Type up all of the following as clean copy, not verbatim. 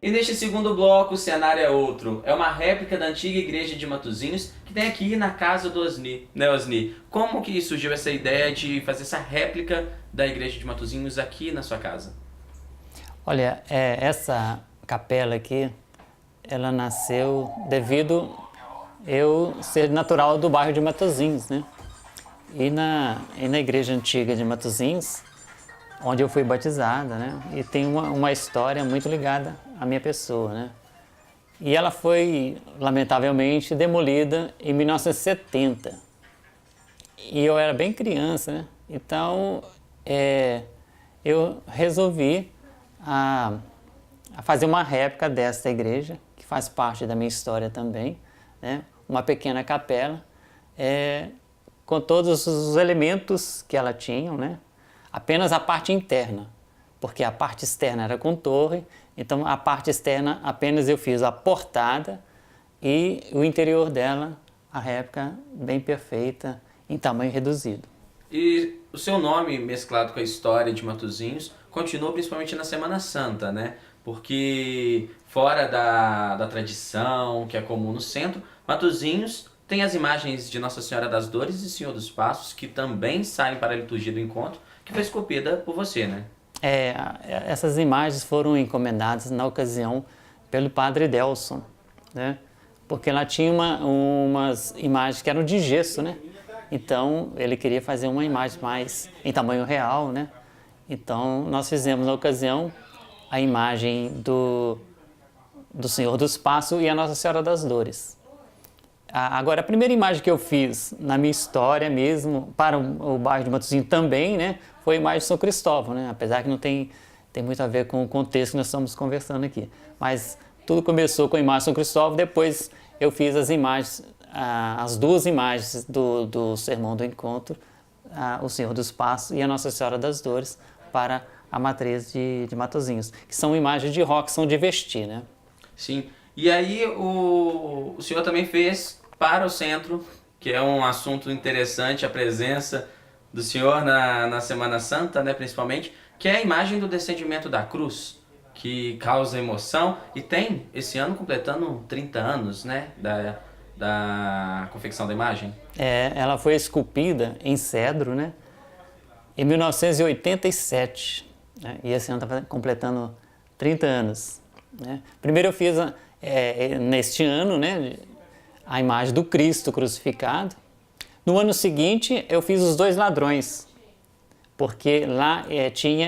E neste segundo bloco, o cenário é outro. É uma réplica da antiga igreja de Matosinhos que tem aqui na casa do Osni, né, Osni? Como que surgiu essa ideia de fazer essa réplica da igreja de Matosinhos aqui na sua casa? Olha, essa capela aqui, ela nasceu devido eu ser natural do bairro de Matosinhos, né? E na igreja antiga de Matosinhos, onde eu fui batizada, né? E tem uma história muito ligada à minha pessoa, né? E ela foi, lamentavelmente, demolida em 1970. E eu era bem criança, né? Então, eu resolvi a fazer uma réplica desta igreja, que faz parte da minha história também, né? Uma pequena capela, com todos os elementos que ela tinha, né? Apenas a parte interna, porque a parte externa era com torre, então a parte externa apenas eu fiz a portada e o interior dela, a réplica bem perfeita, em tamanho reduzido. E o seu nome, mesclado com a história de Matosinhos, continuou principalmente na Semana Santa, né? Porque fora da tradição que é comum no centro, Matosinhos tem as imagens de Nossa Senhora das Dores e Senhor dos Passos, que também saem para a liturgia do encontro, que foi esculpida por você, né? Essas imagens foram encomendadas na ocasião pelo padre Delson, né? Porque lá tinha umas imagens que eram de gesso, né? Então ele queria fazer uma imagem mais em tamanho real, né? Então nós fizemos na ocasião a imagem do Senhor dos Passos e a Nossa Senhora das Dores. Agora, a primeira imagem que eu fiz na minha história mesmo, para o bairro de Matosinhos também, né, foi a imagem de São Cristóvão, né, apesar que não tem muito a ver com o contexto que nós estamos conversando aqui. Mas tudo começou com a imagem de São Cristóvão, depois eu fiz as imagens, as duas imagens do Sermão do Encontro, o Senhor dos Passos e a Nossa Senhora das Dores, para a matriz de Matosinhos, que são imagens de rock, são de vestir, né? Sim. E aí o senhor também fez para o centro, que é um assunto interessante, a presença do senhor na Semana Santa, né, principalmente, que é a imagem do descendimento da cruz, que causa emoção e tem, esse ano, completando 30 anos, né, da confecção da imagem. Ela foi esculpida em cedro, né, em 1987, né, e esse ano está completando 30 anos. Né. Primeiro eu fiz, neste ano, né, a imagem do Cristo crucificado. No ano seguinte eu fiz os dois ladrões, porque lá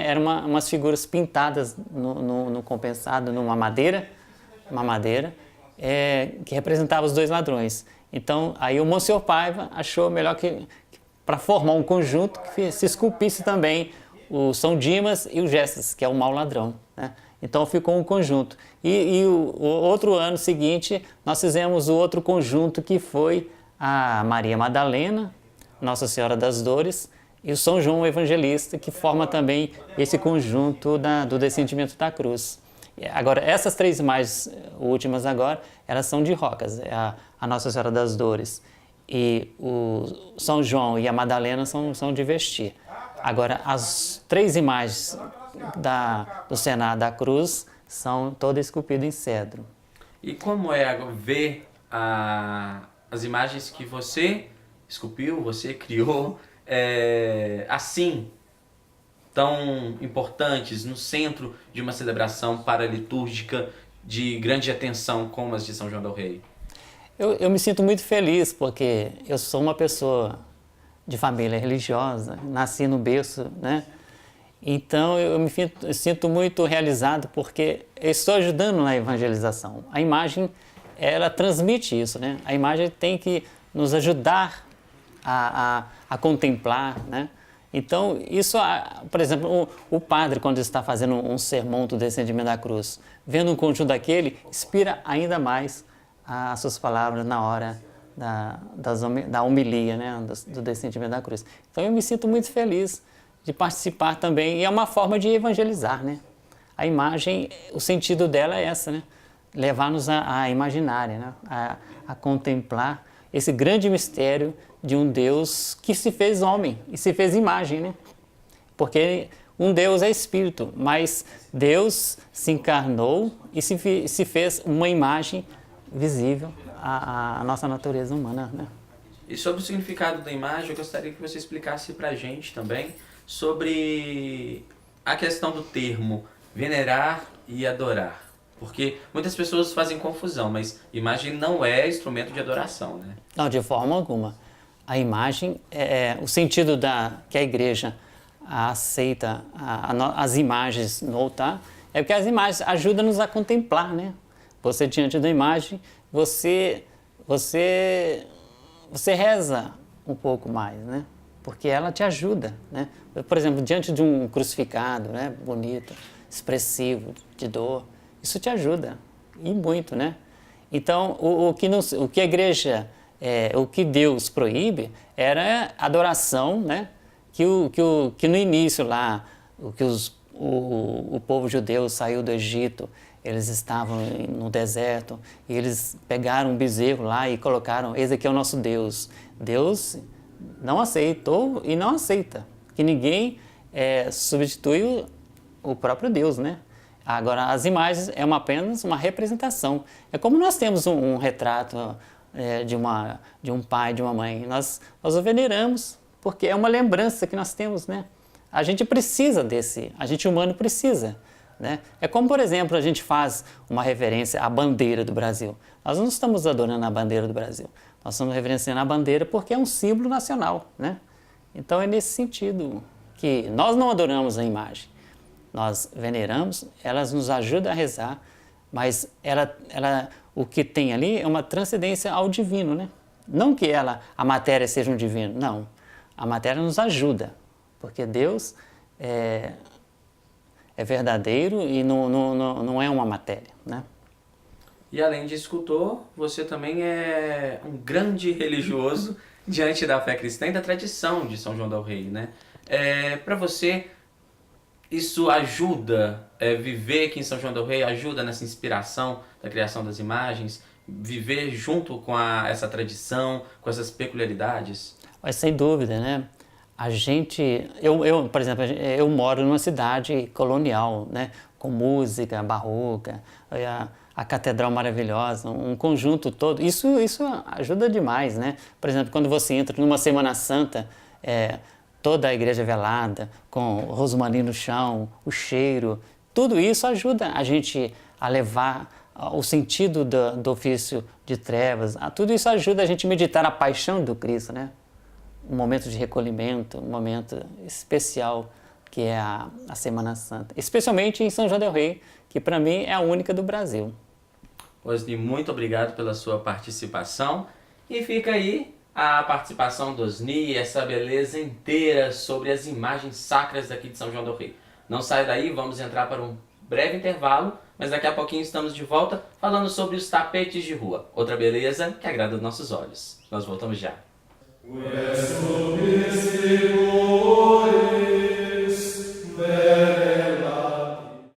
eram umas figuras pintadas no compensado, numa madeira, que representava os dois ladrões. Então aí o Monsenhor Paiva achou melhor que para formar um conjunto que se esculpisse também o São Dimas e o Gestas, que é o mau ladrão, né? Então ficou um conjunto. E o outro ano seguinte nós fizemos o outro conjunto, que foi a Maria Madalena, Nossa Senhora das Dores e o São João Evangelista, que forma também esse conjunto do descendimento da cruz. Agora, essas três imagens últimas agora, elas são de rocas. A Nossa Senhora das Dores e o São João e a Madalena são de vestir. Agora, as três imagens do cenário da cruz são todas esculpidas em cedro. E como é ver as imagens que você esculpiu, você criou, assim, tão importantes, no centro de uma celebração paralitúrgica de grande atenção como as de São João del Rei? Eu me sinto muito feliz, porque eu sou uma pessoa de família religiosa, nasci no berço, né? Então eu me sinto muito realizado, porque eu estou ajudando na evangelização. A imagem, ela transmite isso, né? A imagem tem que nos ajudar a contemplar, né? Então, isso, por exemplo, o padre, quando está fazendo um sermão do descendimento da cruz, vendo um conjunto daquele, inspira ainda mais as suas palavras na hora da homilia, né, do descendimento da cruz. Então eu me sinto muito feliz de participar também, e é uma forma de evangelizar, né? A imagem, o sentido dela é essa, né? Levar-nos a imaginária, né? A contemplar esse grande mistério de um Deus que se fez homem e se fez imagem, né? Porque um Deus é espírito, mas Deus se encarnou e se fez uma imagem visível à nossa natureza humana, né? E sobre o significado da imagem, eu gostaria que você explicasse pra gente também sobre a questão do termo venerar e adorar. Porque muitas pessoas fazem confusão, mas imagem não é instrumento de adoração, né? Não, de forma alguma. A imagem o sentido que a igreja aceita as imagens no altar, é porque as imagens ajudam-nos a contemplar, né? Você diante da imagem, você reza um pouco mais, né? Porque ela te ajuda, né? Por exemplo, diante de um crucificado, né? Bonito, expressivo, de dor, isso te ajuda, e muito, né? Então, o que a igreja, o que Deus proíbe era adoração, né? Que no início lá, o povo judeu saiu do Egito, eles estavam no deserto e eles pegaram um bezerro lá e colocaram, esse aqui é o nosso Deus. Deus não aceitou e não aceita que ninguém substitui o próprio Deus, né? Agora, as imagens é apenas uma representação. É como nós temos um retrato de um pai, de uma mãe. Nós o veneramos porque é uma lembrança que nós temos, né? A gente precisa a gente humano precisa, né? É como, por exemplo, a gente faz uma reverência à bandeira do Brasil. Nós não estamos adorando a bandeira do Brasil. Nós estamos reverenciando a bandeira porque é um símbolo nacional, né? Então é nesse sentido que nós não adoramos a imagem. Nós veneramos, elas nos ajudam a rezar, mas o que tem ali é uma transcendência ao divino, né? Não que a matéria seja um divino, não. A matéria nos ajuda, porque Deus é verdadeiro e não é uma matéria, né? E além de escultor, você também é um grande religioso diante da fé cristã e da tradição de São João del Rei, né? Para você, isso ajuda, viver aqui em São João del Rei, ajuda nessa inspiração da criação das imagens, viver junto com essa tradição, com essas peculiaridades? Mas sem dúvida, né? Por exemplo, eu moro numa cidade colonial, né? Com música barroca, a catedral maravilhosa, um conjunto todo. Isso ajuda demais, né? Por exemplo, quando você entra numa Semana Santa, toda a igreja velada, com o rosmarim no chão, o cheiro, tudo isso ajuda a gente a levar o sentido do ofício de trevas. Tudo isso ajuda a gente a meditar a paixão do Cristo, né? Um momento de recolhimento, um momento especial que é a Semana Santa. Especialmente em São João del Rei, que para mim é a única do Brasil. Osni, muito obrigado pela sua participação. E fica aí a participação do Osni, essa beleza inteira sobre as imagens sacras daqui de São João del Rei. Não sai daí, vamos entrar para um breve intervalo, mas daqui a pouquinho estamos de volta falando sobre os tapetes de rua. Outra beleza que agrada os nossos olhos. Nós voltamos já.